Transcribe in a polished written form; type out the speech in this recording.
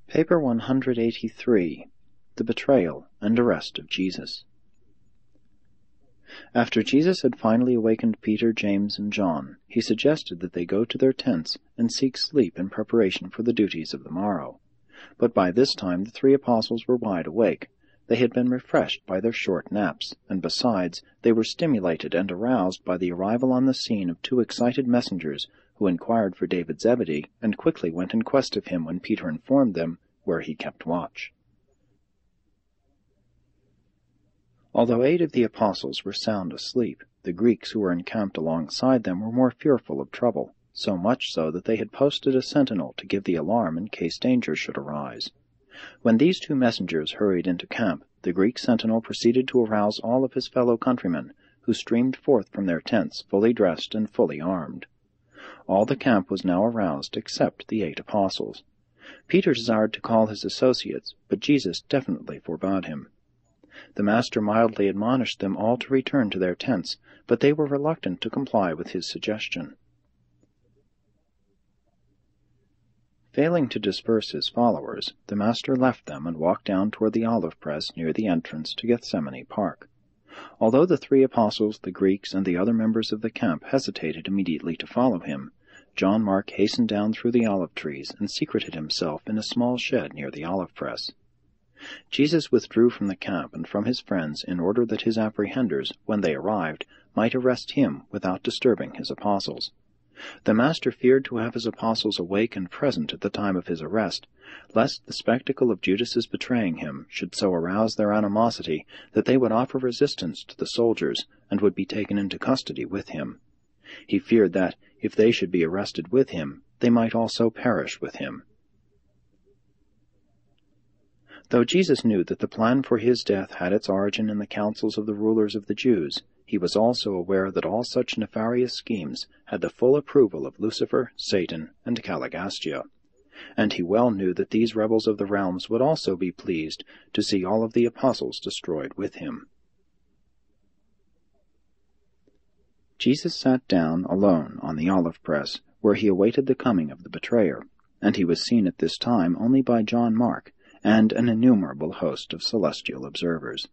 Paper 183. The Betrayal and Arrest of Jesus. After Jesus had finally awakened Peter, James, and John, he suggested that they go to their tents and seek sleep in preparation for the duties of the morrow. But by this time the 3 apostles were wide awake. They had been refreshed by their short naps, and besides, they were stimulated and aroused by the arrival on the scene of 2 excited messengers, who inquired for David Zebedee, and quickly went in quest of him when Peter informed them where he kept watch. Although 8 of the apostles were sound asleep, the Greeks who were encamped alongside them were more fearful of trouble, so much so that they had posted a sentinel to give the alarm in case danger should arise. When these 2 messengers hurried into camp, the Greek sentinel proceeded to arouse all of his fellow countrymen, who streamed forth from their tents fully dressed and fully armed. All the camp was now aroused except the 8 apostles. Peter desired to call his associates, but Jesus definitely forbade him. The Master mildly admonished them all to return to their tents, but they were reluctant to comply with his suggestion. Failing to disperse his followers, the Master left them and walked down toward the olive press near the entrance to Gethsemane Park. Although the 3 apostles, the Greeks, and the other members of the camp hesitated immediately to follow him, John Mark hastened down through the olive trees and secreted himself in a small shed near the olive press. Jesus withdrew from the camp and from his friends in order that his apprehenders, when they arrived, might arrest him without disturbing his apostles. The Master feared to have his apostles awake and present at the time of his arrest, lest the spectacle of Judas's betraying him should so arouse their animosity that they would offer resistance to the soldiers and would be taken into custody with him. He feared that, if they should be arrested with him, they might also perish with him. Though Jesus knew that the plan for his death had its origin in the councils of the rulers of the Jews, he was also aware that all such nefarious schemes had the full approval of Lucifer, Satan, and Caligastia, and he well knew that these rebels of the realms would also be pleased to see all of the apostles destroyed with him. Jesus sat down alone on the olive press, where he awaited the coming of the betrayer, and he was seen at this time only by John Mark and an innumerable host of celestial observers.